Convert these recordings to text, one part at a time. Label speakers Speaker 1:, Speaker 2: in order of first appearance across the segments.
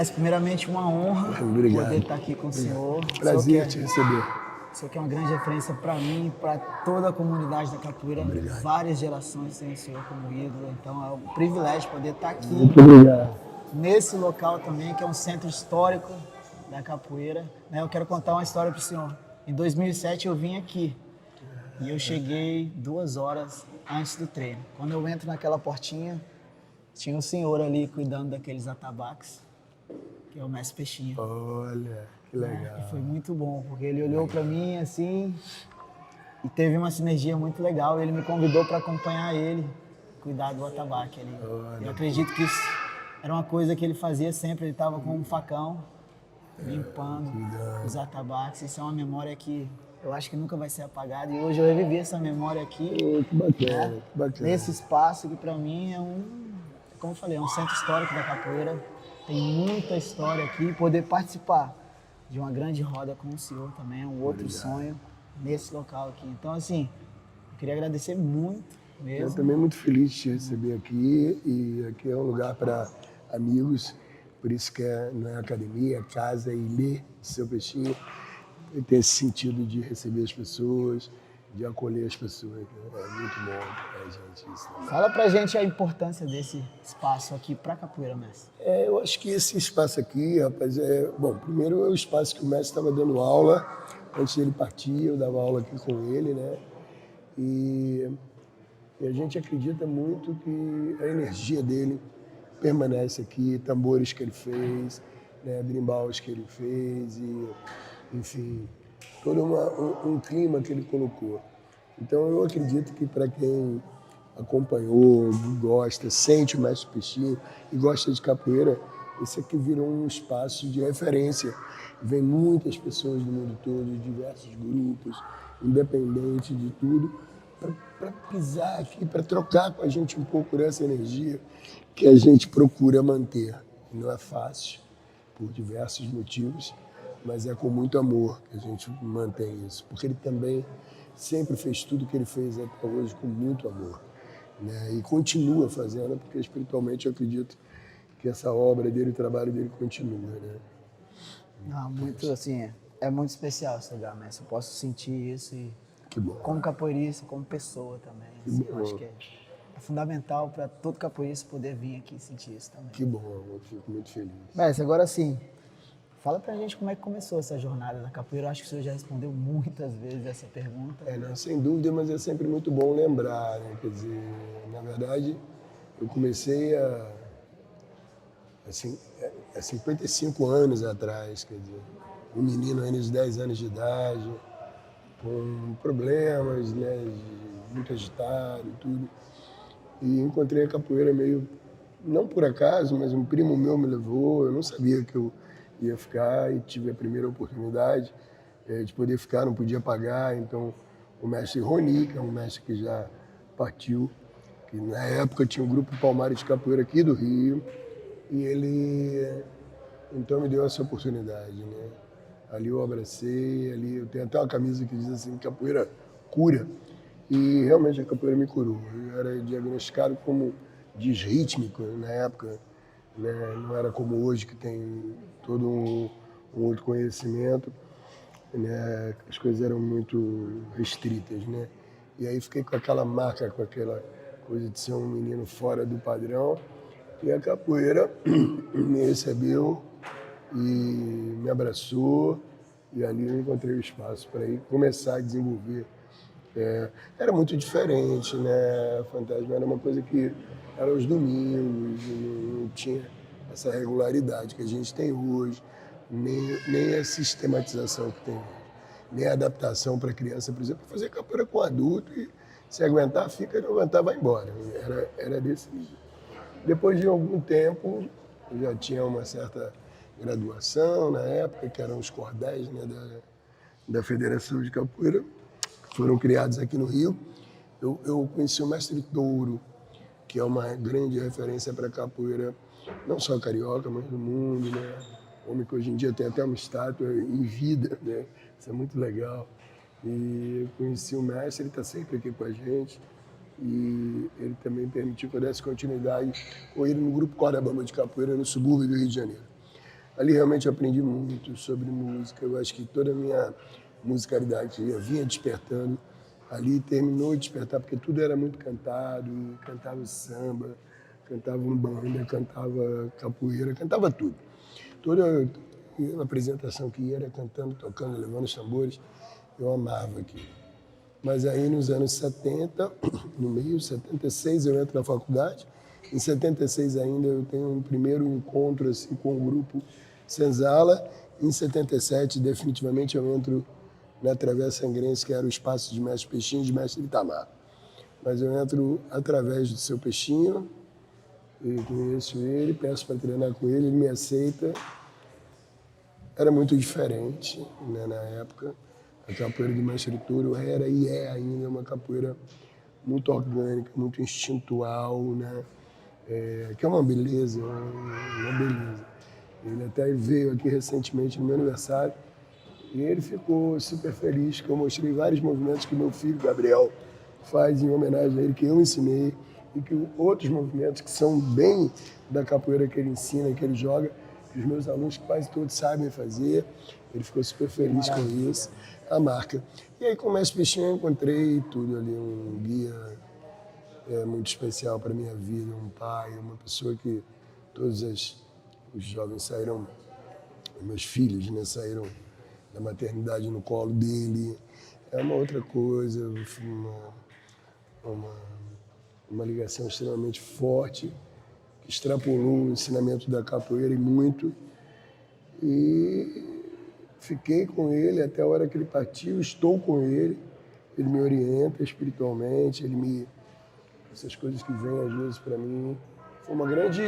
Speaker 1: Mestre, primeiramente uma honra
Speaker 2: Obrigado.
Speaker 1: poder estar aqui com o senhor.
Speaker 2: Prazer te receber.
Speaker 1: O senhor que é uma grande referência para mim e para toda a comunidade da capoeira.
Speaker 2: Obrigado.
Speaker 1: Várias gerações têm o senhor como ídolo, então é um privilégio poder estar aqui.
Speaker 2: Muito obrigado.
Speaker 1: Nesse local também, que é um centro histórico da capoeira. Eu quero contar uma história para o senhor. Em 2007 eu vim aqui e eu cheguei 2 horas antes do treino. Quando eu entro naquela portinha, tinha um senhor ali cuidando daqueles atabaques, que é o Mestre Peixinho.
Speaker 2: Olha, que legal.
Speaker 1: E foi muito bom, porque ele olhou para mim assim e teve uma sinergia muito legal. Ele me convidou para acompanhar ele, cuidar do atabaque ali. Eu acredito que isso era uma coisa que ele fazia sempre. Ele estava com um facão, limpando os atabaques. Isso é uma memória que eu acho que nunca vai ser apagada. E hoje eu revivi essa memória aqui.
Speaker 2: Que bacana, que bacana.
Speaker 1: Nesse espaço que para mim como eu falei, é um centro histórico da capoeira. Tem muita história aqui. Poder participar de uma grande roda com o senhor também é um outro sonho nesse local aqui. Então, assim, eu queria agradecer muito mesmo.
Speaker 2: Eu também muito feliz de te receber aqui, e aqui é um lugar para amigos, por isso que não é academia, é casa, e ler seu peixinho. E tem esse sentido de receber as pessoas, de acolher as pessoas. Né? É muito bom pra gente isso também.
Speaker 1: Fala pra gente a importância desse espaço aqui pra capoeira, mestre.
Speaker 2: Eu acho que esse espaço aqui, rapaz, bom, primeiro é o espaço que o mestre estava dando aula, antes dele partir, eu dava aula aqui com ele, né? E a gente acredita muito que a energia dele permanece aqui, tambores que ele fez, né, berimbaulas que ele fez, e, enfim, todo um clima que ele colocou. Então eu acredito que para quem acompanhou, gosta, sente o Mestre Peixinho e gosta de capoeira, esse aqui virou um espaço de referência. Vem muitas pessoas do mundo todo, de diversos grupos, independente de tudo, para pisar aqui, para trocar com a gente um pouco dessa energia que a gente procura manter. Não é fácil, por diversos motivos, mas é com muito amor que a gente mantém isso. Porque ele também sempre fez tudo que ele fez até hoje com muito amor. Né? E continua fazendo, porque espiritualmente eu acredito que essa obra dele, o trabalho dele continua. Né?
Speaker 1: Não, muito, assim, é muito especial esse lugar, mestre. Eu posso sentir isso e
Speaker 2: Que bom.
Speaker 1: como capoeirista, como pessoa também. Assim, eu acho que é fundamental para todo capoeirista poder vir aqui e sentir isso também.
Speaker 2: Que bom, eu fico muito feliz.
Speaker 1: Mestre, agora sim, fala pra gente como é que começou essa jornada da capoeira. Eu acho que o senhor já respondeu muitas vezes essa pergunta.
Speaker 2: Não, sem dúvida, mas é sempre muito bom lembrar, né? Quer dizer, na verdade, eu comecei há 55 anos atrás, quer dizer, um menino ainda de 10 anos de idade, com problemas, né, muito agitado e tudo. E encontrei a capoeira meio, não por acaso, mas um primo meu me levou, eu não sabia que eu ia ficar e tive a primeira oportunidade de poder ficar, não podia pagar, então o mestre Roni, que é um mestre que já partiu, que na época tinha um grupo Palmares de Capoeira aqui do Rio, e ele então me deu essa oportunidade, né? Ali eu abracei, ali eu tenho até uma camisa que diz assim, capoeira cura, e realmente a capoeira me curou. Eu era diagnosticado como disrítmico na época, né? Não era como hoje que tem todo um outro conhecimento, né? As coisas eram muito restritas, né? E aí fiquei com aquela marca, com aquela coisa de ser um menino fora do padrão, e a capoeira me recebeu e me abraçou, e ali eu encontrei o espaço para ir começar a desenvolver. Era muito diferente, né? Fantasma era uma coisa que era aos domingos, não tinha essa regularidade que a gente tem hoje, nem a sistematização que tem hoje, nem a adaptação para criança, por exemplo, fazer capoeira com adulto e se aguentar, fica, não aguentar, vai embora. Era desse nível. Depois de algum tempo, eu já tinha uma certa graduação na época, que eram os cordéis, né, da Federação de Capoeira, que foram criados aqui no Rio. Eu conheci o mestre Touro, que é uma grande referência para capoeira, não só carioca, mas do mundo, né? Homem que hoje em dia tem até uma estátua em vida, né? Isso é muito legal. E eu conheci o mestre, ele está sempre aqui com a gente. E ele também permitiu que eu desse continuidade com ele no grupo Corda Bamba de Capoeira, no subúrbio do Rio de Janeiro. Ali realmente eu aprendi muito sobre música. Eu acho que toda a minha musicalidade já vinha despertando. Ali terminou de despertar, porque tudo era muito cantado, cantava samba, cantava umbanda, cantava capoeira, cantava tudo. Toda apresentação que ia era cantando, tocando, levando os tambores, eu amava aquilo. Mas aí nos anos 70, no meio, 76, eu entro na faculdade. Em 76 ainda eu tenho um primeiro encontro assim, com o grupo Senzala. Em 77, definitivamente, eu entro na Travessa Sangrense, que era o espaço de Mestre Peixinho e de Mestre Itamar. Mas eu entro através do seu Peixinho, eu conheço ele, peço para treinar com ele, ele me aceita. Era muito diferente, né, na época. A capoeira do Mestre Toro era e é ainda uma capoeira muito orgânica, muito instintual, né? Que é uma beleza, uma beleza. Ele até veio aqui recentemente no meu aniversário e ele ficou super feliz que eu mostrei vários movimentos que meu filho, Gabriel, faz em homenagem a ele, que eu ensinei, e que outros movimentos que são bem da capoeira que ele ensina, que ele joga, que os meus alunos quase todos sabem fazer. Ele ficou super feliz com isso, a marca. E aí, com o Mestre Peixinho, eu encontrei tudo ali, um guia muito especial para a minha vida, um pai, uma pessoa que todos os jovens saíram, meus filhos, né, saíram da maternidade no colo dele. É uma outra coisa, uma, uma ligação extremamente forte, que extrapolou o ensinamento da capoeira e muito. E fiquei com ele até a hora que ele partiu, estou com ele, ele me orienta espiritualmente, essas coisas que vêm às vezes para mim, foi uma grande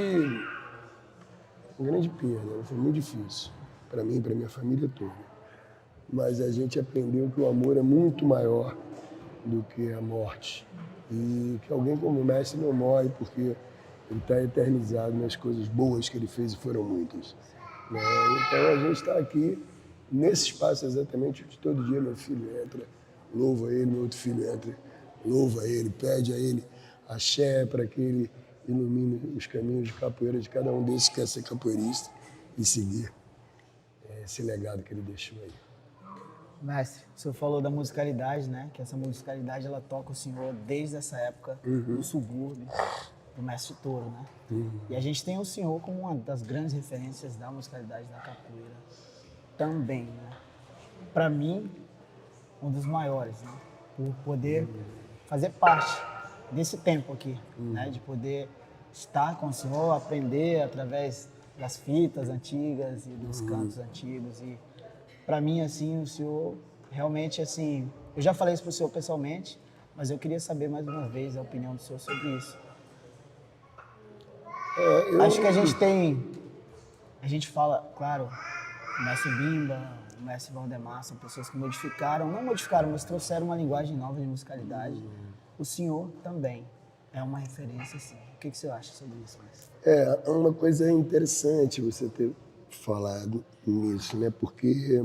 Speaker 2: perda, foi muito difícil para mim e para minha família toda. Mas a gente aprendeu que o amor é muito maior do que a morte e que alguém como o Mestre não morre porque ele está eternizado nas coisas boas que ele fez e foram muitas. Né? Então a gente está aqui nesse espaço exatamente onde todo dia meu filho entra, louva ele, meu outro filho entra, louva ele, pede a ele axé para que ele ilumine os caminhos de capoeira de cada um desses que quer ser capoeirista e seguir esse legado que ele deixou aí.
Speaker 1: Mestre, o senhor falou da musicalidade, né? Que essa musicalidade ela toca o senhor desde essa época do subúrbio, do Mestre Toro, né? E a gente tem o senhor como uma das grandes referências da musicalidade da capoeira também, né? Para mim, um dos maiores, né? Por poder fazer parte desse tempo aqui, né? De poder estar com o senhor, aprender através das fitas antigas e dos cantos antigos. E para mim, assim, o senhor realmente, assim, eu já falei isso para o senhor pessoalmente, mas eu queria saber mais uma vez a opinião do senhor sobre isso. Acho que a gente fala, claro, o Mestre Bimba, o Mestre Valdemar, são pessoas que não modificaram, mas trouxeram uma linguagem nova de musicalidade. O senhor também é uma referência, sim. O que você acha sobre isso, Mestre?
Speaker 2: É uma coisa interessante você ter falado nisso, né? Porque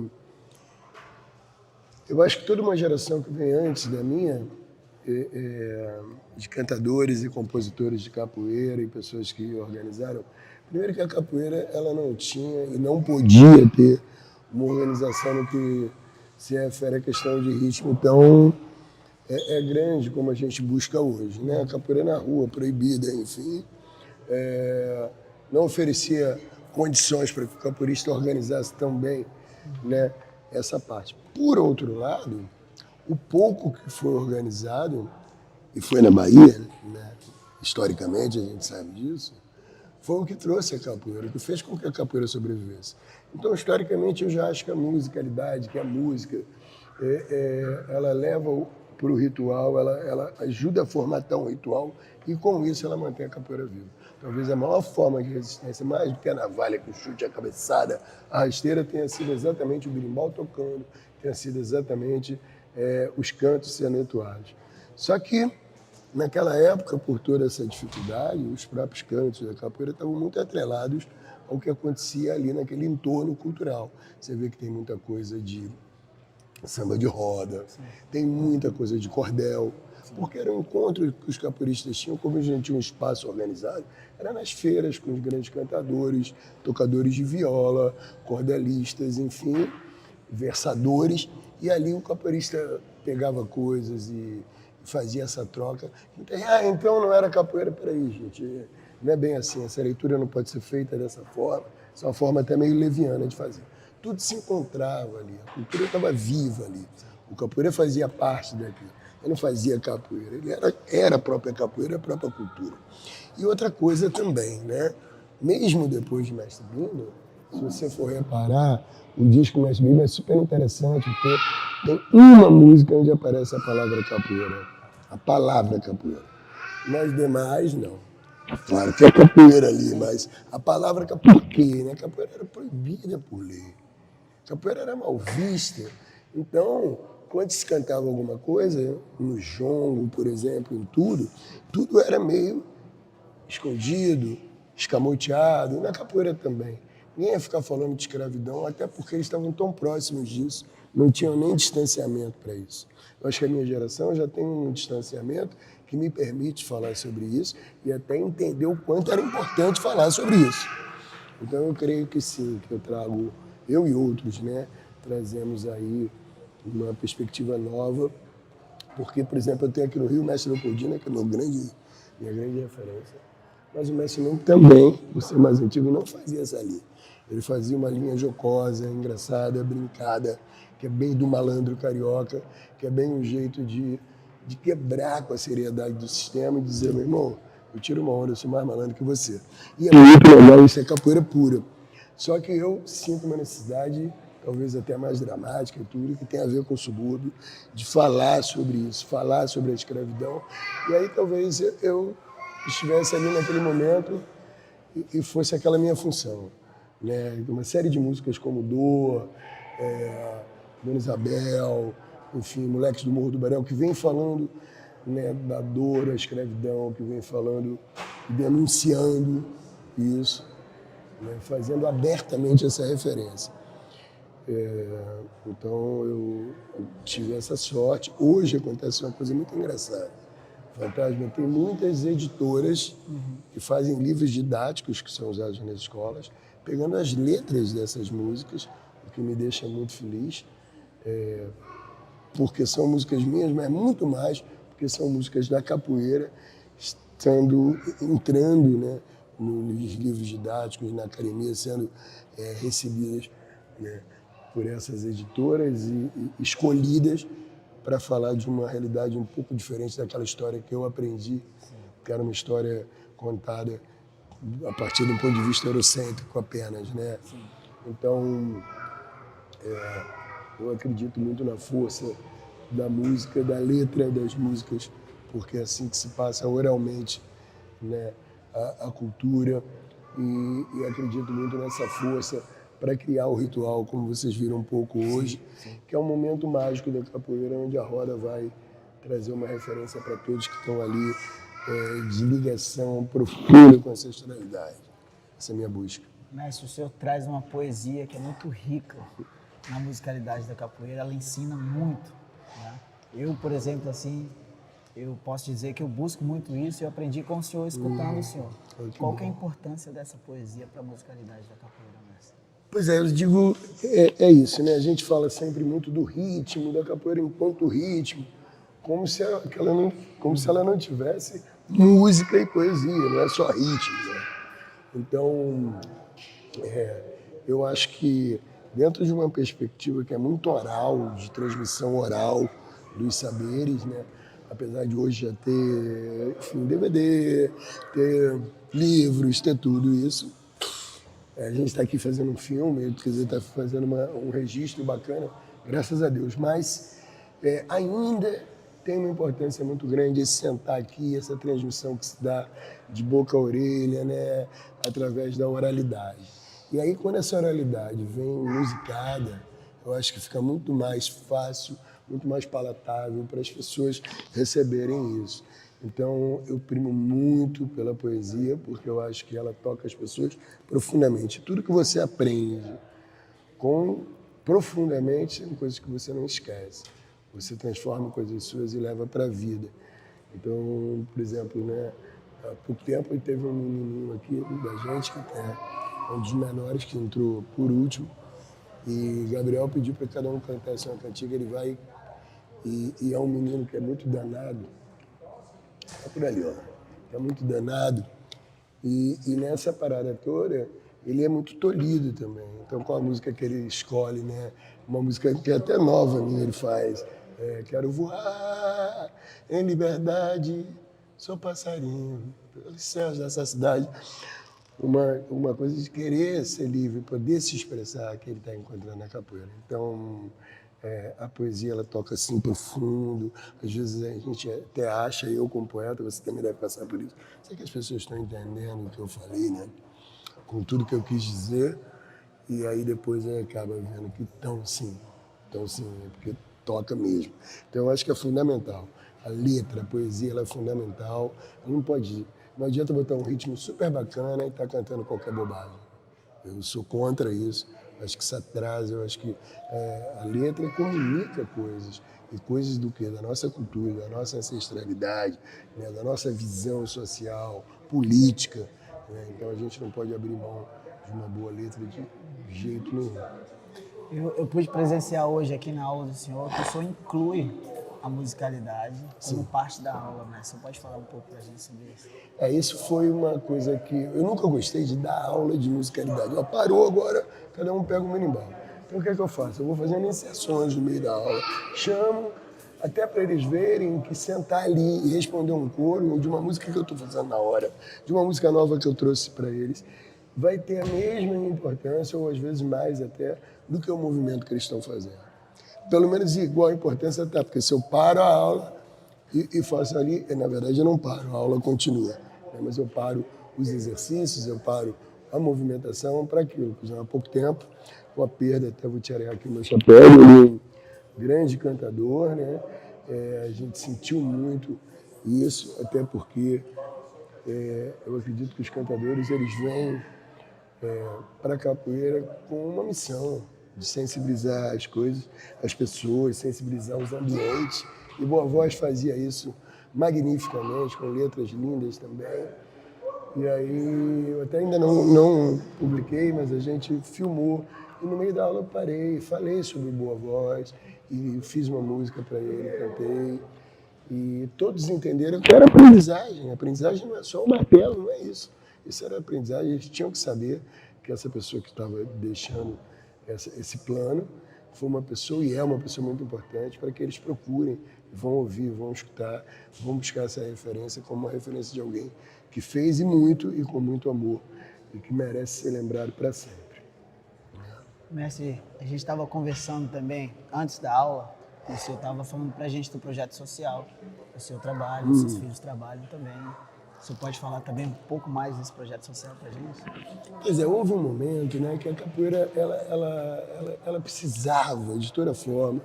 Speaker 2: eu acho que toda uma geração que vem antes da minha, de cantadores e compositores de capoeira e pessoas que organizaram, primeiro que a capoeira ela não tinha e não podia ter uma organização no que se refere à questão de ritmo tão grande como a gente busca hoje, né? A capoeira na rua, proibida, enfim, não oferecia condições para que o capoeirista organizasse tão bem, né, essa parte. Por outro lado, o pouco que foi organizado, e foi na Bahia, né, historicamente a gente sabe disso, foi o que trouxe a capoeira, o que fez com que a capoeira sobrevivesse. Então, historicamente, eu já acho que a musicalidade, que a música, ela leva para o ritual, ela ajuda a formatar um ritual e, com isso, ela mantém a capoeira viva. Talvez a maior forma de resistência, mais do que a navalha, que o chute, a cabeçada, a rasteira, tenha sido exatamente o berimbau tocando, tenha sido exatamente os cantos sendo entoados. Só que, naquela época, por toda essa dificuldade, os próprios cantos da capoeira estavam muito atrelados ao que acontecia ali naquele entorno cultural. Você vê que tem muita coisa de samba de roda, tem muita coisa de cordel, porque era um encontro que os capoeiristas tinham, como a gente tinha um espaço organizado, era nas feiras com os grandes cantadores, tocadores de viola, cordelistas, enfim, versadores, e ali o capoeirista pegava coisas e fazia essa troca. Então não era capoeira, peraí, gente, não é bem assim, essa leitura não pode ser feita dessa forma, essa é uma forma até meio leviana de fazer. Tudo se encontrava ali, a cultura estava viva ali, o capoeira fazia parte daquilo. Ele não fazia capoeira, ele era a própria capoeira, a própria cultura. E outra coisa também, né? Mesmo depois de Mestre Bimba, se você for reparar, o disco Mestre Bimba é super interessante, porque tem uma música onde aparece a palavra capoeira. A palavra capoeira. Nas demais, não. Claro que é capoeira ali, mas a palavra capoeira, por quê? Né? Capoeira era proibida por lei. Capoeira era mal vista. Então, quando se cantava alguma coisa, no jongo, por exemplo, em tudo era meio escondido, escamoteado, na capoeira também. Ninguém ia ficar falando de escravidão, até porque eles estavam tão próximos disso, não tinham nem distanciamento para isso. Eu acho que a minha geração já tem um distanciamento que me permite falar sobre isso e até entender o quanto era importante falar sobre isso. Então eu creio que sim, que eu e outros, né, trazemos aí uma perspectiva nova, porque, por exemplo, eu tenho aqui no Rio o mestre Leopoldina, que é minha grande referência, mas o mestre Leopoldina também, por ser mais antigo, não fazia essa linha. Ele fazia uma linha jocosa, engraçada, brincada, que é bem do malandro carioca, que é bem um jeito de quebrar com a seriedade do sistema e dizer, meu irmão, eu tiro uma onda, eu sou mais malandro que você. E é muito legal, isso é capoeira pura. Só que eu sinto uma necessidade, talvez até mais dramática e tudo, que tem a ver com o subúrbio, de falar sobre isso, falar sobre a escravidão. E aí talvez eu estivesse ali naquele momento e fosse aquela minha função. Né? Uma série de músicas como Dor, Dona Isabel, enfim, Moleques do Morro do Barão, que vem falando, né, da dor, da escravidão, que vem falando, denunciando isso, né, fazendo abertamente essa referência. Então eu tive essa sorte. Hoje acontece uma coisa muito engraçada. Fantasma tem muitas editoras que fazem livros didáticos que são usados nas escolas, pegando as letras dessas músicas, o que me deixa muito feliz, porque são músicas minhas, mas muito mais porque são músicas da capoeira, entrando, né, nos livros didáticos, na academia, sendo recebidas, né, por essas editoras e escolhidas para falar de uma realidade um pouco diferente daquela história que eu aprendi, que era uma história contada a partir de um ponto de vista eurocêntrico apenas, né? Então, eu acredito muito na força da música, da letra das músicas, porque é assim que se passa oralmente, né, a cultura, e acredito muito nessa força para criar o ritual, como vocês viram um pouco hoje, que é um momento mágico da capoeira, onde a roda vai trazer uma referência para todos que estão ali, de ligação profunda com a ancestralidade. Essa é a minha busca.
Speaker 1: Mestre, o senhor traz uma poesia que é muito rica na musicalidade da capoeira, ela ensina muito, né? Eu, por exemplo, assim, eu posso dizer que eu busco muito isso e eu aprendi com o senhor, escutando o senhor. Qual que é a importância dessa poesia para a musicalidade da capoeira, mestre?
Speaker 2: Pois é, eu digo, é isso, né? A gente fala sempre muito do ritmo, da capoeira enquanto ritmo, como se ela não tivesse música e poesia, não é só ritmo, né? Então, eu acho que dentro de uma perspectiva que é muito oral, de transmissão oral dos saberes, né? Apesar de hoje já ter, enfim, DVD, ter livros, ter tudo isso, a gente está aqui fazendo um filme, quer dizer, está fazendo um registro bacana, graças a Deus. Mas ainda tem uma importância muito grande esse sentar aqui, essa transmissão que se dá de boca a orelha, né, através da oralidade. E aí, quando essa oralidade vem musicada, eu acho que fica muito mais fácil, muito mais palatável para as pessoas receberem isso. Então, eu primo muito pela poesia, porque eu acho que ela toca as pessoas profundamente. Tudo que você aprende profundamente são coisas que você não esquece. Você transforma em coisas suas e leva para a vida. Então, por exemplo, né, há pouco tempo teve um menininho aqui da gente, que é um dos menores, que entrou por último, e Gabriel pediu para cada um cantar essa cantiga, ele vai, e é um menino que é muito danado, tá por ali, ó, é muito danado, e nessa parada toda, ele é muito tolhido também. Então, com a música que ele escolhe, né, uma música que é até nova minha, ele faz, quero voar em liberdade, sou passarinho pelos céus dessa cidade. Uma coisa de querer ser livre, poder se expressar, que ele está encontrando na capoeira. Então, a poesia, ela toca assim profundo. Às vezes a gente até acha, eu como poeta, você também deve passar por isso. Sei que as pessoas estão entendendo o que eu falei, né? Com tudo que eu quis dizer. E aí depois acaba vendo que tão sim, porque toca mesmo. Então eu acho que é fundamental. A letra, a poesia, ela é fundamental. Não adianta botar um ritmo super bacana e estar cantando qualquer bobagem. Eu sou contra isso. Acho que isso atrasa, eu acho que a letra comunica coisas. E coisas do quê? Da nossa cultura, da nossa ancestralidade, né? Da nossa visão social, política. Né? Então a gente não pode abrir mão de uma boa letra de jeito nenhum.
Speaker 1: Eu pude presenciar hoje aqui na aula do senhor que o senhor inclui a musicalidade como parte da aula, né? Você pode falar um pouco pra gente sobre isso?
Speaker 2: Isso foi uma coisa que eu nunca gostei de dar aula de musicalidade. Ó, parou agora, cada um pega o manimbal. Então o que é que eu faço? Eu vou fazendo inserções no meio da aula, chamo até para eles verem que sentar ali e responder um coro ou de uma música que eu estou fazendo na hora, de uma música nova que eu trouxe para eles, vai ter a mesma importância ou às vezes mais até do que o movimento que eles estão fazendo. Pelo menos igual a importância tá, porque se eu paro a aula e faço ali, na verdade eu não paro, a aula continua, né? Mas eu paro os exercícios, eu paro a movimentação para aquilo. Por exemplo, há pouco tempo, com a perda, até vou tirar aqui o meu chapéu, ele é um grande cantador, né? A gente sentiu muito isso, até porque eu acredito que os cantadores eles vêm para a capoeira com uma missão de sensibilizar as coisas, as pessoas, sensibilizar os ambientes. E Boa Voz fazia isso magnificamente, com letras lindas também. E aí, eu até ainda não publiquei, mas a gente filmou. E no meio da aula eu parei, falei sobre Boa Voz, e fiz uma música para ele, cantei. E todos entenderam que era aprendizagem. Aprendizagem não é só o martelo, não é isso. Isso era aprendizagem. Eles tinham que saber que essa pessoa que estava deixando esse plano foi uma pessoa e é uma pessoa muito importante para que eles procurem, vão ouvir, vão escutar, vão buscar essa referência como uma referência de alguém que fez e muito e com muito amor e que merece ser lembrado para sempre.
Speaker 1: Mestre, a gente estava conversando também antes da aula, e o senhor estava falando para a gente do projeto social, o seu trabalho, os seus filhos trabalham também. O senhor pode falar também um pouco mais desse projeto social para a gente?
Speaker 2: Pois é, houve um momento, né, que a capoeira ela precisava, de toda forma,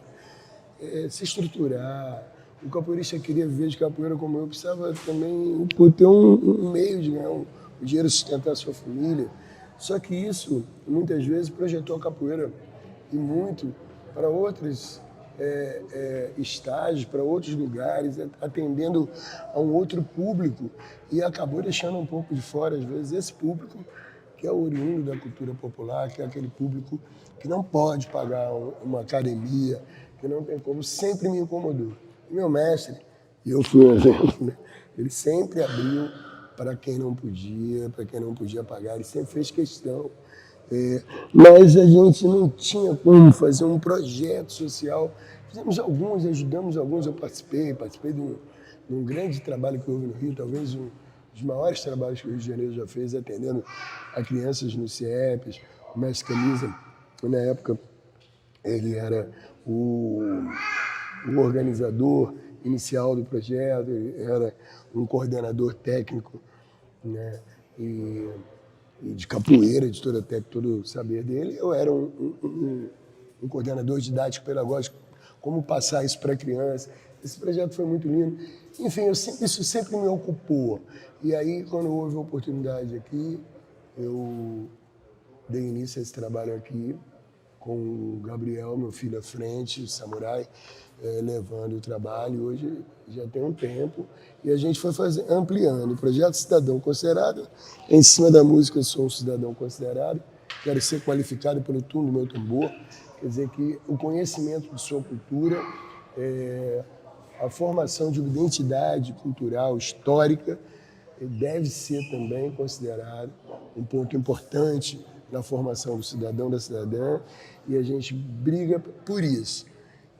Speaker 2: se estruturar. O capoeirista queria viver de capoeira como eu, precisava também ter um meio de ganhar um dinheiro, sustentar a sua família. Só que isso, muitas vezes, projetou a capoeira e muito para outros estágios, para outros lugares, atendendo a um outro público e acabou deixando um pouco de fora, às vezes, esse público que é oriundo da cultura popular, que é aquele público que não pode pagar uma academia, que não tem como, sempre me incomodou. E meu mestre, e eu fui um exemplo, né? Ele sempre abriu para quem não podia pagar, ele sempre fez questão. Mas a gente não tinha como fazer um projeto social. Fizemos alguns, ajudamos alguns, eu participei de um grande trabalho que houve no Rio, talvez um dos maiores trabalhos que o Rio de Janeiro já fez, atendendo a crianças no CIEPs. O mestre Camisa, na época, ele era o organizador inicial do projeto, ele era um coordenador técnico, né? E de capoeira, de todo o saber dele. Eu era um coordenador didático pedagógico, como passar isso para a criança. Esse projeto foi muito lindo. Enfim, isso sempre me ocupou. E aí, quando houve a oportunidade aqui, eu dei início a esse trabalho aqui, com o Gabriel, meu filho à frente, o samurai, levando o trabalho. Hoje já tem um tempo e a gente foi ampliando. O projeto Cidadão Considerado, em cima da música Eu Sou um Cidadão Considerado, quero ser qualificado pelo turno do meu tambor, quer dizer que o conhecimento de sua cultura, a formação de uma identidade cultural, histórica, deve ser também considerado um ponto importante na formação do cidadão, da cidadã, e a gente briga por isso.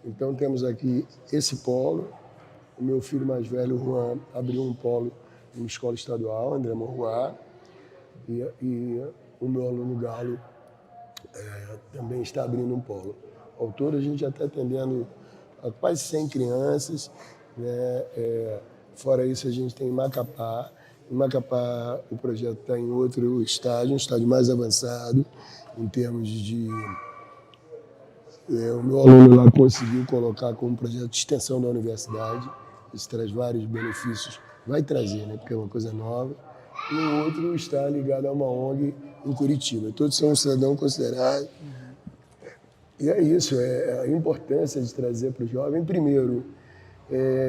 Speaker 2: Então temos aqui esse polo, o meu filho mais velho, Juan, abriu um polo em uma escola estadual, André Morroá, e o meu aluno Galo também está abrindo um polo. Ao todo a gente já está atendendo a quase 100 crianças, né? Fora isso a gente tem Macapá. Em Macapá o projeto está em outro estágio, um estágio mais avançado, em termos de... o meu aluno lá conseguiu colocar como projeto de extensão da universidade, isso traz vários benefícios, vai trazer, né? Porque é uma coisa nova. E o outro está ligado a uma ONG em Curitiba. Todos são um cidadão considerado. E é isso, a importância de trazer para o jovem, primeiro,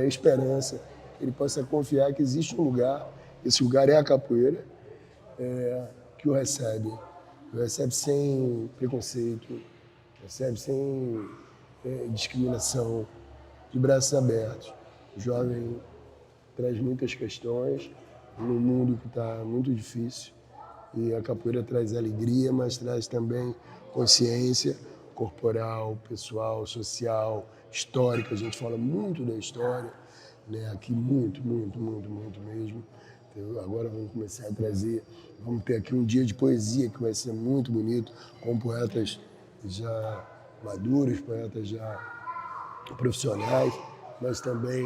Speaker 2: esperança, que ele possa confiar que existe um lugar, esse lugar é a capoeira, que o recebe sem preconceito, recebe sem discriminação, de braços abertos. O jovem traz muitas questões num mundo que está muito difícil e a capoeira traz alegria, mas traz também consciência corporal, pessoal, social, histórica. A gente fala muito da história, né? Aqui muito mesmo. Então, agora vamos começar a trazer, vamos ter aqui um dia de poesia que vai ser muito bonito, com poetas já maduros, poetas já profissionais, mas também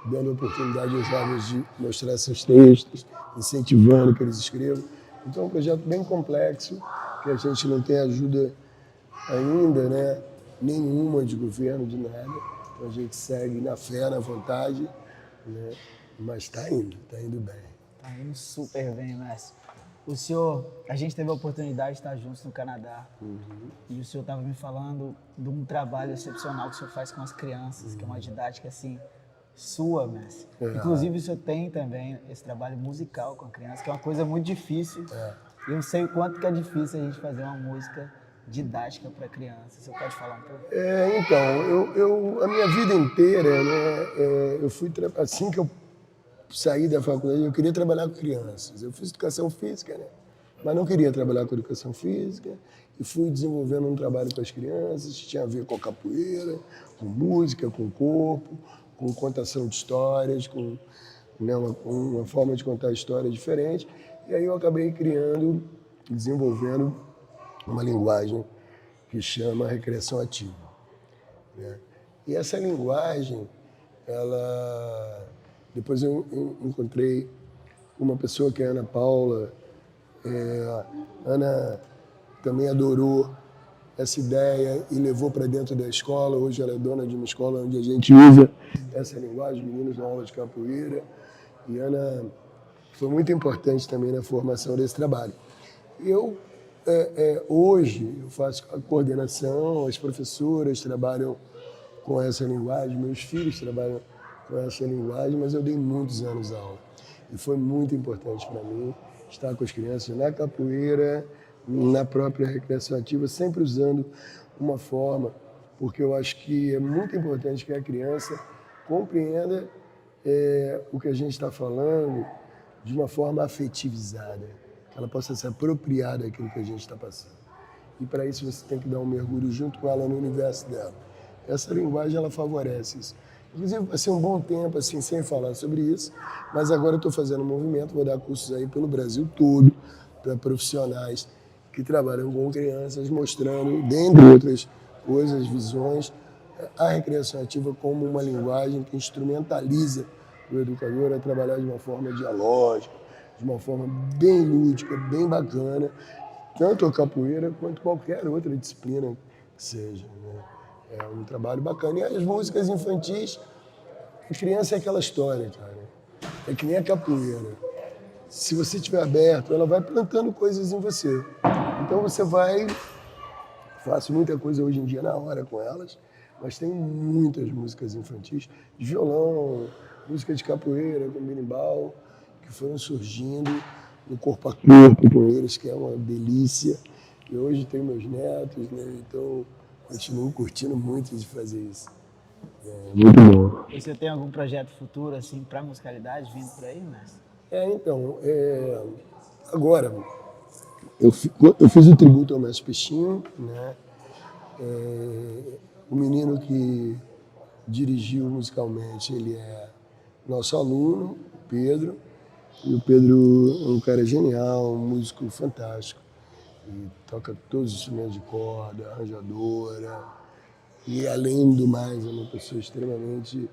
Speaker 2: dando oportunidade aos jovens de mostrar seus textos, incentivando que eles escrevam. Então é um projeto bem complexo, que a gente não tem ajuda ainda, né, nenhuma de governo, de nada. Então a gente segue na fé, na vontade, né, mas está indo bem.
Speaker 1: Tá indo super bem, mestre. O senhor, a gente teve a oportunidade de estar juntos no Canadá. E o senhor estava me falando de um trabalho excepcional que o senhor faz com as crianças, que é uma didática assim sua, mestre. Inclusive o senhor tem também esse trabalho musical com a criança, que é uma coisa muito difícil. E eu sei o quanto que é difícil a gente fazer uma música didática para criança. O senhor pode falar um pouco?
Speaker 2: Então, a minha vida inteira, né, eu fui assim que eu saí da faculdade, eu queria trabalhar com crianças. Eu fiz educação física, né? Mas não queria trabalhar com educação física. E fui desenvolvendo um trabalho com as crianças, que tinha a ver com a capoeira, com música, com corpo, com contação de histórias, com, né, uma forma de contar histórias diferente. E aí eu acabei desenvolvendo uma linguagem que chama recreação ativa, né? E essa linguagem, depois eu encontrei uma pessoa que é a Ana Paula. Ana também adorou essa ideia e levou para dentro da escola. Hoje ela é dona de uma escola onde a gente usa essa linguagem, meninos na aula de capoeira. E Ana foi muito importante também na formação desse trabalho. Hoje eu faço a coordenação, as professoras trabalham com essa linguagem, meus filhos trabalham com essa linguagem, mas eu dei muitos anos aula. E foi muito importante para mim estar com as crianças na capoeira, na própria recreação ativa, sempre usando uma forma, porque eu acho que é muito importante que a criança compreenda o que a gente está falando de uma forma afetivizada, que ela possa se apropriar daquilo que a gente está passando. E para isso você tem que dar um mergulho junto com ela no universo dela. Essa linguagem, ela favorece isso. Inclusive, vai ser um bom tempo, assim, sem falar sobre isso, mas agora eu estou fazendo um movimento, vou dar cursos aí pelo Brasil todo, para profissionais que trabalham com crianças, mostrando, dentre outras coisas, visões, a recreação ativa como uma linguagem que instrumentaliza o educador a trabalhar de uma forma dialógica, de uma forma bem lúdica, bem bacana, tanto a capoeira quanto qualquer outra disciplina que seja, né? É um trabalho bacana. E as músicas infantis, a criança é aquela história, cara. É que nem a capoeira. Se você estiver aberto, ela vai plantando coisas em você. Então você vai... Faço muita coisa hoje em dia na hora com elas, mas tem muitas músicas infantis, de violão, música de capoeira, com berimbau, que foram surgindo no corpo a corpo com eles, que é uma delícia. E hoje tenho meus netos, né? Então continuo curtindo muito de fazer isso. É muito bom.
Speaker 1: E você tem algum projeto futuro, assim, pra musicalidade vindo por aí, mestre?
Speaker 2: Agora, eu fiz o tributo ao Mestre Peixinho, né? O menino que dirigiu musicalmente, ele é nosso aluno, o Pedro. E o Pedro é um cara genial, um músico fantástico. E toca todos os instrumentos de corda, arranjadora. E, além do mais, é uma pessoa extremamente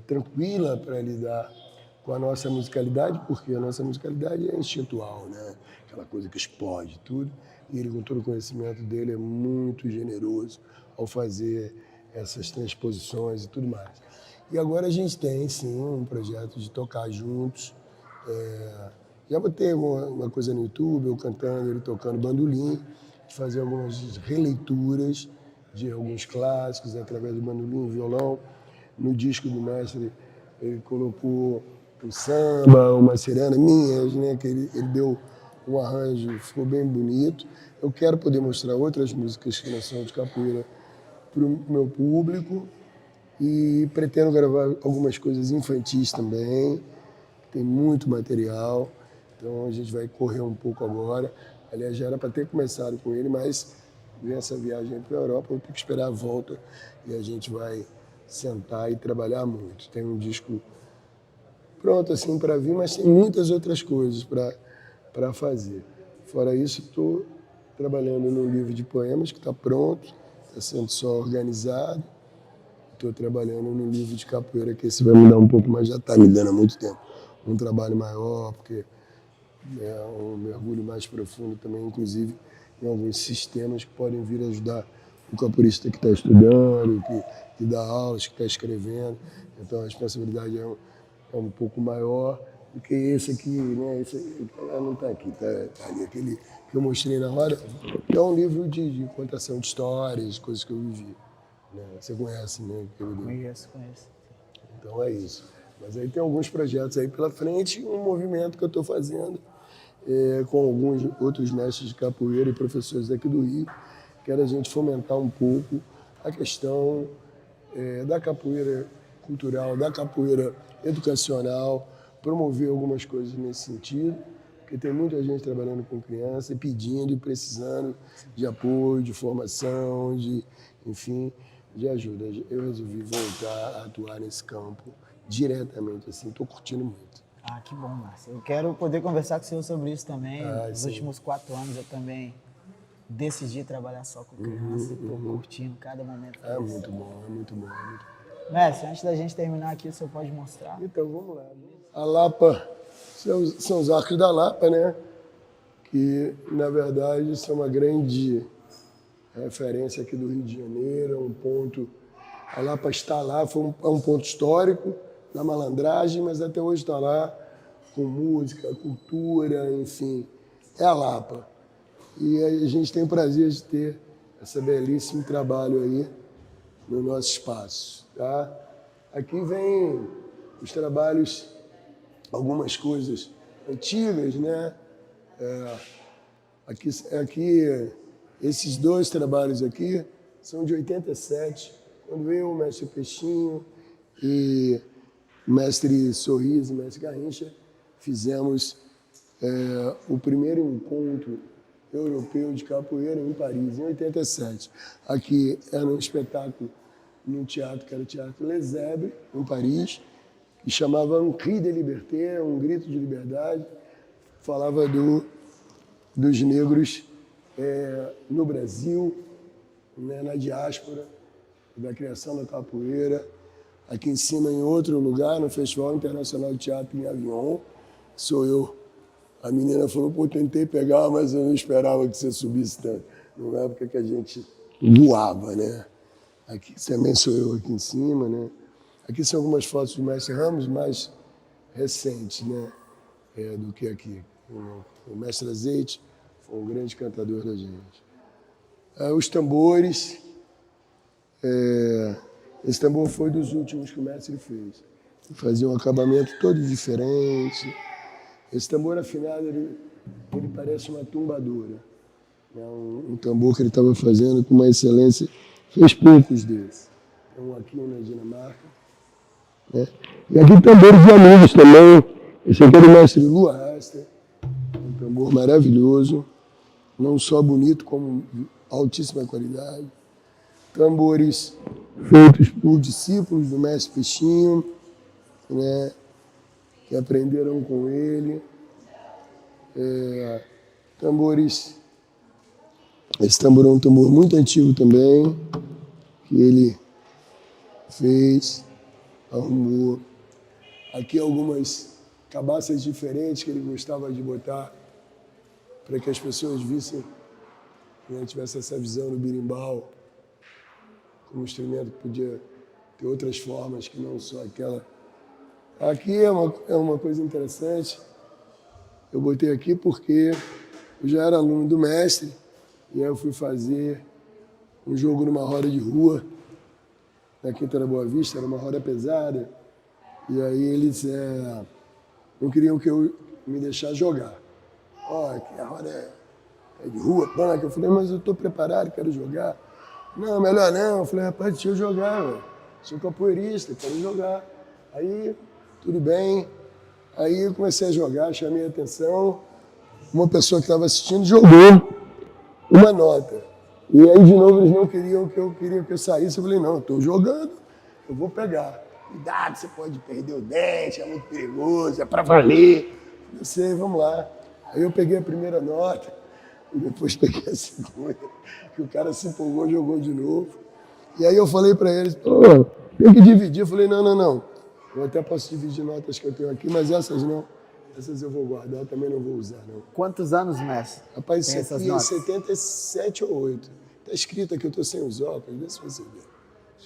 Speaker 2: tranquila para lidar com a nossa musicalidade, porque a nossa musicalidade é instintual, né? Aquela coisa que explode tudo. E ele, com todo o conhecimento dele, é muito generoso ao fazer essas transposições e tudo mais. E agora a gente tem, sim, um projeto de tocar juntos. Já botei uma coisa no YouTube, eu cantando, ele tocando bandolim, de fazer algumas releituras de alguns clássicos através do bandolim e violão. No disco do mestre, ele colocou um samba, uma cirana minhas, né, que ele deu um arranjo, ficou bem bonito. Eu quero poder mostrar outras músicas que não são de capoeira para o meu público e pretendo gravar algumas coisas infantis também. Tem muito material, então a gente vai correr um pouco agora. Aliás, já era para ter começado com ele, mas nessa viagem para a Europa eu vou ter que esperar a volta e a gente vai sentar e trabalhar muito. Tem um disco pronto assim para vir, mas tem muitas outras coisas para fazer. Fora isso, estou trabalhando num livro de poemas que está pronto, está sendo só organizado. Estou trabalhando num livro de capoeira, que esse vai me dar um pouco mais, já está me dando há muito tempo. Um trabalho maior, porque é um mergulho mais profundo também, inclusive em alguns sistemas que podem vir ajudar o capoeirista que está estudando, que dá aulas, que está escrevendo. Então a responsabilidade é um pouco maior do que esse aqui, né? Esse não está aqui, tá ali, aquele que eu mostrei na hora. É um livro de contação de histórias, coisas que eu vivi. Né? Você conhece, né?
Speaker 1: Conheço.
Speaker 2: Então é isso. Mas aí tem alguns projetos aí pela frente, um movimento que eu estou fazendo com alguns outros mestres de capoeira e professores aqui do Rio, que era a gente fomentar um pouco a questão da capoeira cultural, da capoeira educacional, promover algumas coisas nesse sentido, porque tem muita gente trabalhando com criança e pedindo e precisando de apoio, de formação, enfim, de ajuda. Eu resolvi voltar a atuar nesse campo diretamente, assim, estou curtindo muito.
Speaker 1: Ah, que bom, Márcio. Eu quero poder conversar com o senhor sobre isso também. Nos
Speaker 2: Sim.
Speaker 1: últimos 4 anos eu também decidi trabalhar só com criança. Estou curtindo cada momento.
Speaker 2: É muito bom, é muito bom, é muito bom.
Speaker 1: Mestre, antes da gente terminar aqui, o senhor pode mostrar?
Speaker 2: Então, vamos lá. A Lapa, são os arcos da Lapa, né? Que, na verdade, são uma grande referência aqui do Rio de Janeiro, um ponto... A Lapa está lá, é um ponto histórico da malandragem, mas até hoje está lá com música, cultura, enfim. É a Lapa. E a gente tem o prazer de ter esse belíssimo trabalho aí no nosso espaço. Tá? Aqui vem os trabalhos, algumas coisas antigas, né? Aqui, esses dois trabalhos aqui são de 87, quando eu, o mestre Peixinho e o mestre Sorriso, o mestre Garrincha, fizemos o primeiro encontro europeu de capoeira em Paris, em 87. Aqui era um espetáculo num teatro que era o Teatro Les Zèbres, em Paris, que chamava Un Cri de Liberté, um grito de liberdade. Falava dos negros no Brasil, né, na diáspora, da criação da capoeira. Aqui em cima, em outro lugar, no Festival Internacional de Teatro em Avignon, sou eu. A menina falou, pô, tentei pegar, mas eu não esperava que você subisse tanto. Na época que a gente voava, né? Aqui também sou eu aqui em cima, né? Aqui são algumas fotos do Mestre Ramos, mais recentes, né? Do que aqui. O Mestre Azeite foi um grande cantador da gente. Os tambores, Esse tambor foi dos últimos que o mestre fez. Ele fazia um acabamento todo diferente. Esse tambor afinado, ele parece uma tumbadora. É um tambor que ele estava fazendo com uma excelência. Fez poucos desses. Tem um aqui na Dinamarca. Né? E aqui tambores de amigos também. Esse aqui é do mestre Lua Raster. Um tambor maravilhoso. Não só bonito, como altíssima qualidade. Tambores feitos por discípulos do mestre Peixinho, né, que aprenderam com ele. Tambores. Esse tambor é um tambor muito antigo também, que ele fez, arrumou. Aqui algumas cabaças diferentes que ele gostava de botar para que as pessoas vissem, né, tivesse essa visão do berimbau como instrumento que podia ter outras formas que não só aquela. Aqui é uma coisa interessante. Eu botei aqui porque eu já era aluno do mestre e aí eu fui fazer um jogo numa roda de rua na Quinta da Boa Vista, era uma roda pesada, e aí eles não queriam que eu me deixasse jogar. Ó, aqui a roda é de rua, punk. Eu falei, mas eu estou preparado, quero jogar. Não, melhor não. Eu falei, rapaz, deixa eu jogar, velho. Sou capoeirista, quero jogar. Aí, tudo bem. Aí eu comecei a jogar, chamei a atenção. Uma pessoa que estava assistindo jogou uma nota. E aí, de novo, eles não queriam que eu saísse. Eu falei, não, eu estou jogando, eu vou pegar. Cuidado, você pode perder o dente, é muito perigoso, é para valer. Eu sei, vamos lá. Aí eu peguei a primeira nota, e depois peguei a segunda, que o cara se empolgou, jogou de novo. E aí eu falei para eles, pô, tem que dividir. Eu falei, não. Eu até posso dividir notas que eu tenho aqui, mas essas não. Essas eu vou guardar, também não vou usar, não.
Speaker 1: Quantos anos, mestre?
Speaker 2: Rapaz,
Speaker 1: Tem
Speaker 2: isso
Speaker 1: essas
Speaker 2: aqui é
Speaker 1: notas?
Speaker 2: 77 ou 8. Tá escrito aqui, eu tô sem os óculos, vê se você vê.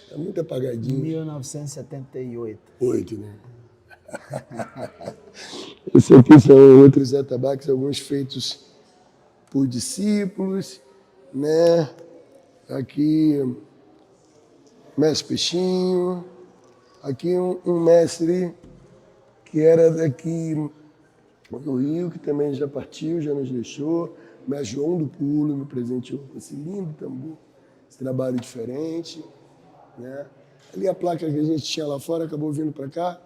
Speaker 2: Tá muito apagadinho.
Speaker 1: 1978.
Speaker 2: 8, né? Esse aqui são outros atabaques, alguns feitos por discípulos, né? Aqui, mestre Peixinho. Aqui um mestre que era daqui do Rio, que também já partiu, já nos deixou. O mestre João do Pulo me presenteou com esse lindo tambor, esse trabalho diferente, né? Ali a placa que a gente tinha lá fora acabou vindo para cá,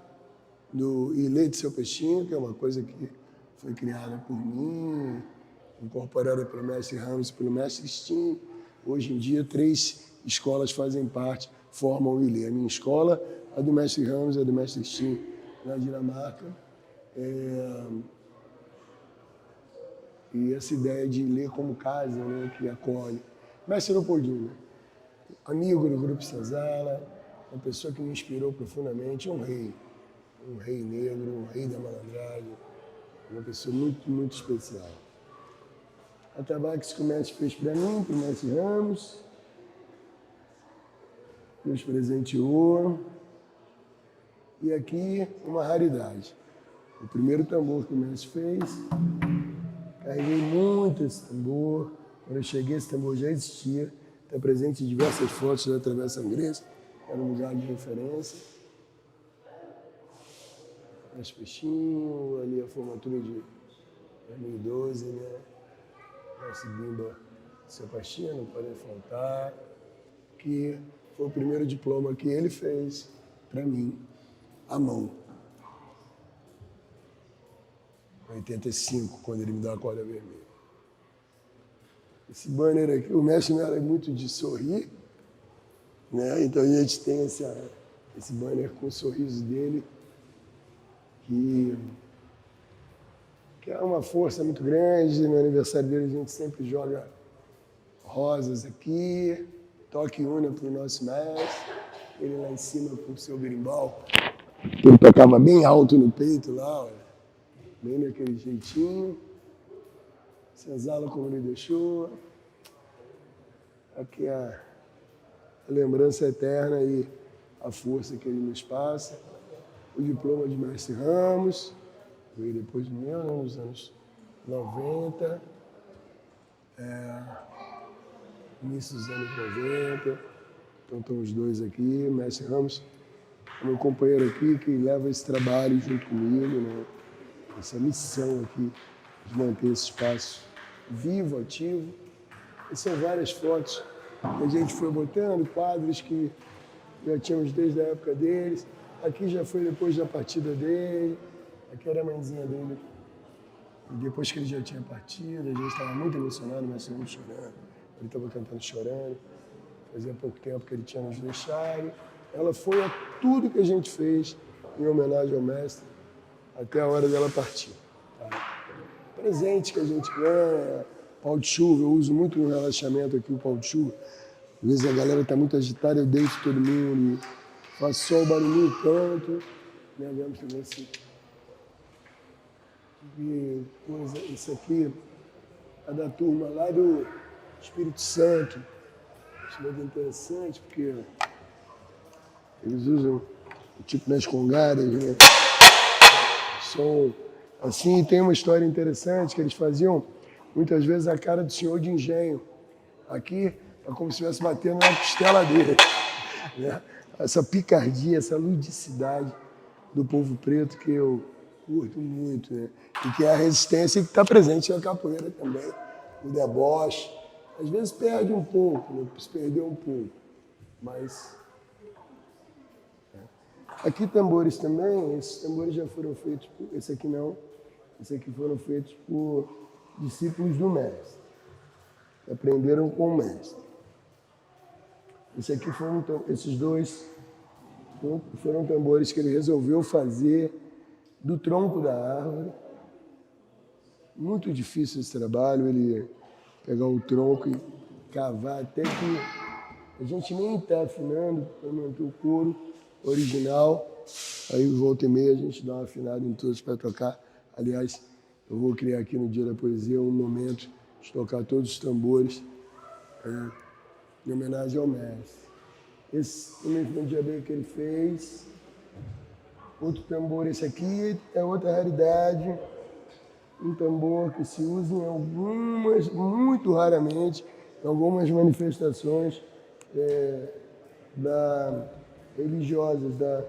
Speaker 2: do Ilê de Seu Peixinho, que é uma coisa que foi criada por mim, incorporada pelo mestre Ramos e pelo mestre Stim. Hoje em dia, 3 escolas fazem parte, formam o Ilê. A minha escola, a do mestre Ramos e a do mestre Stim, na Dinamarca. E essa ideia de ler como casa, né, que acolhe. Mestre Leopoldino, amigo do Grupo Senzala, uma pessoa que me inspirou profundamente, um rei negro, um rei da malandragem, uma pessoa muito, muito especial. Atabaques que o mestre fez para mim, para o mestre Ramos, nos presenteou. E aqui uma raridade. O primeiro tambor que o mestre fez, carreguei muito esse tambor. Quando eu cheguei, esse tambor já existia. Está presente em diversas fotos da Travessa Angrense. Era um lugar de referência. Mais Peixinho, ali a formatura de 2012, né? Nosso Bimba Sebastião, não pode faltar. Que foi o primeiro diploma que ele fez para mim, à mão. Em 85, quando ele me deu a corda vermelha. Esse banner aqui, o mestre não era muito de sorrir, né? Então a gente tem esse banner com o sorriso dele, que é uma força muito grande. No aniversário dele a gente sempre joga rosas aqui, toque una para o nosso mestre, ele lá em cima com o seu berimbau, que ele tocava bem alto no peito lá, olha, bem daquele jeitinho. Senzala como ele deixou. Aqui a lembrança eterna e a força que ele nos passa. O diploma de mestre Ramos, veio depois do meu, né, nos anos 90, início dos anos 90. Então estão os dois aqui, Mestre Ramos, meu companheiro aqui, que leva esse trabalho junto comigo, né? Essa missão aqui de manter esse espaço vivo, ativo. E são várias fotos que a gente foi botando, quadros que já tínhamos desde a época deles. Aqui já foi depois da partida dele, aqui era a mãezinha dele. E depois que ele já tinha partido, a gente estava muito emocionado, mas chorando. Ele estava cantando chorando. Fazia pouco tempo que ele tinha nos deixado. Ela foi a tudo que a gente fez em homenagem ao mestre até a hora dela partir. Tá? Presente que a gente ganha, pau de chuva, eu uso muito no relaxamento aqui o pau de chuva. Às vezes a galera está muito agitada, eu deito todo mundo, faço só o barulhinho e canto. Vemos também assim. E coisa, isso aqui é da turma lá do Espírito Santo. Acho muito interessante, porque eles usam, tipo nas congadas, né? Som assim, tem uma história interessante que eles faziam muitas vezes a cara do senhor de engenho. Aqui é como se estivesse batendo na costela dele. Né? Essa picardia, essa ludicidade do povo preto que eu curto muito, né? E que é a resistência que está presente na capoeira também, o deboche. Às vezes perde um pouco, né? Se perdeu um pouco, mas... Aqui tambores também, esses tambores já foram feitos, esse aqui não, esse aqui foram feitos por discípulos do mestre, que aprenderam com o mestre. Esse aqui esses dois foram tambores que ele resolveu fazer do tronco da árvore. Muito difícil esse trabalho, ele pegar o tronco e cavar até que a gente nem está afinando para manter o couro original. Aí volta e meia a gente dá uma afinada em todos para tocar. Aliás, eu vou criar aqui no Dia da Poesia um momento de tocar todos os tambores em homenagem ao mestre. Esse também foi um diabeiro que ele fez. Outro tambor, esse aqui é outra raridade. Um tambor que se usa em algumas, muito raramente, em algumas manifestações religiosas, das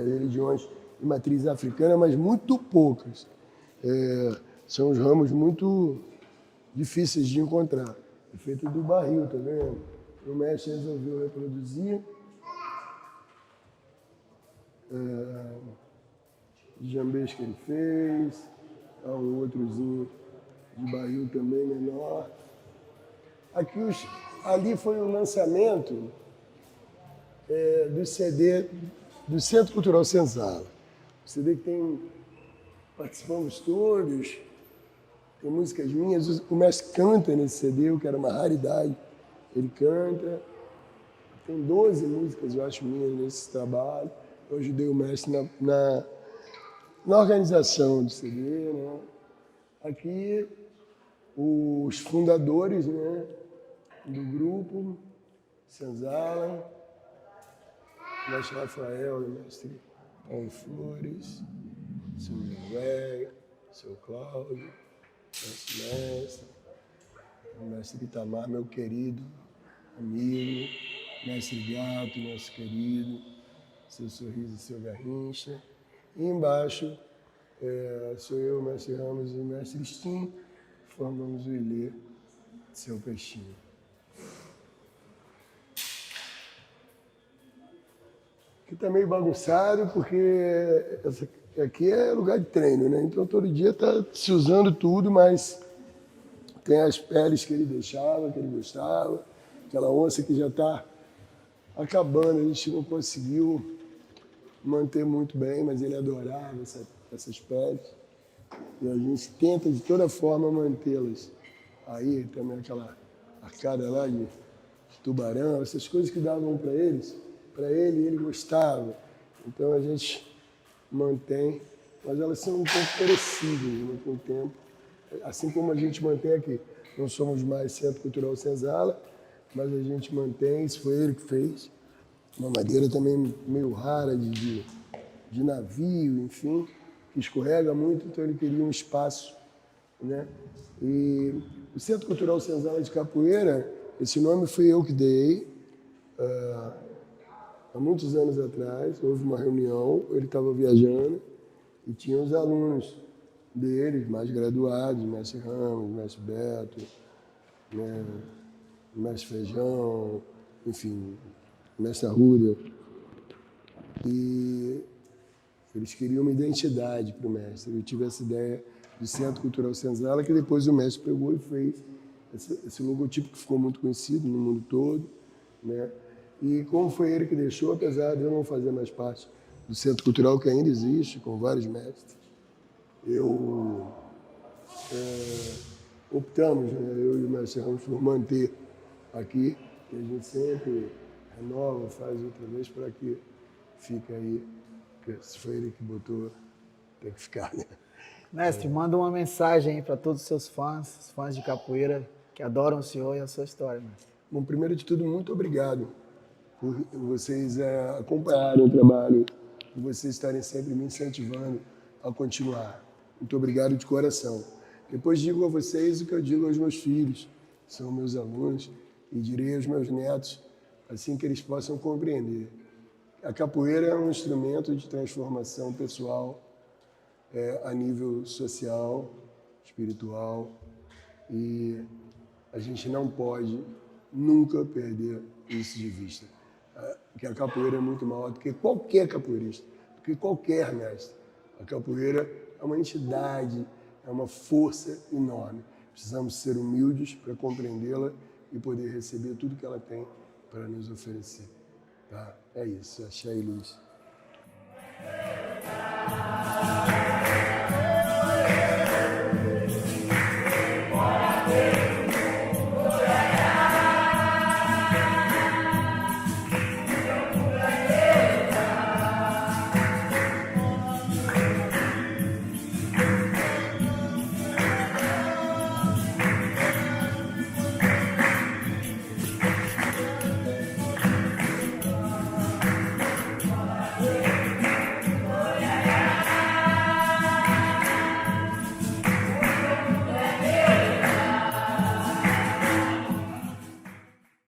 Speaker 2: religiões de matriz africana, mas muito poucas. São os ramos muito difíceis de encontrar. É feito do barril, tá vendo? O mestre resolveu reproduzir. Jambês que ele fez, há um outrozinho de barril também menor. Ali foi o lançamento do CD do Centro Cultural Senzala. O CD que participamos todos, tem músicas minhas, o mestre canta nesse CD, o que era uma raridade, ele canta. Tem 12 músicas, eu acho, minhas nesse trabalho. Eu ajudei o mestre na organização do CD, né? Aqui, os fundadores, né, do grupo, Senzala, o mestre Rafael, o mestre Paulo Flores, seu José, seu Cláudio, o mestre Itamar, meu querido amigo, mestre Gato, nosso querido, seu Sorriso e seu Garrincha. E embaixo sou eu, o mestre Ramos e o mestre Stim, formamos o Ilê, seu peixinho. Aqui está meio bagunçado porque aqui é lugar de treino, né? Então todo dia está se usando tudo, mas tem as peles que ele deixava, que ele gostava, aquela onça que já está acabando, a gente não conseguiu manter muito bem, mas ele adorava essas peles. E a gente tenta de toda forma mantê-las. Aí também aquela arcada lá de tubarão, essas coisas que davam para ele gostava. Então a gente mantém, mas elas são um pouco perecíveis, né, com o tempo. Assim como a gente mantém aqui. Não somos mais Centro Cultural Senzala, mas a gente mantém, isso foi ele que fez. Uma madeira também meio rara de navio, enfim, que escorrega muito, então ele queria um espaço, né? E o Centro Cultural Senzala de Capoeira, esse nome foi eu que dei. há muitos anos atrás, houve uma reunião, ele estava viajando e tinha os alunos deles, mais graduados, mestre Ramos, mestre Beto, né, mestre Feijão, enfim, mestre Arruda. E eles queriam uma identidade para o mestre. Eu tive essa ideia de Centro Cultural Senzala, que depois o mestre pegou e fez esse logotipo que ficou muito conhecido no mundo todo, né? E como foi ele que deixou, apesar de eu não fazer mais parte do Centro Cultural, que ainda existe, com vários mestres, optamos, né, eu e o mestre Ramos, por manter aqui, e a gente sempre renova, faz outra vez para que fique aí, porque se foi ele que botou, tem que ficar, né?
Speaker 1: Mestre, manda uma mensagem aí para todos os seus fãs, os fãs de capoeira, que adoram o senhor e a sua história, mestre.
Speaker 2: Bom, primeiro de tudo, muito obrigado por vocês acompanharem o trabalho, por vocês estarem sempre me incentivando a continuar. Muito obrigado de coração. Depois digo a vocês o que eu digo aos meus filhos, que são meus alunos, e direi aos meus netos, assim que eles possam compreender. A capoeira é um instrumento de transformação pessoal, a nível social, espiritual, e a gente não pode nunca perder isso de vista. Que a capoeira é muito maior do que qualquer capoeirista, do que qualquer mestre. A capoeira é uma entidade, é uma força enorme. Precisamos ser humildes para compreendê-la e poder receber tudo que ela tem para nos oferecer. Tá? É isso. Axé e luz.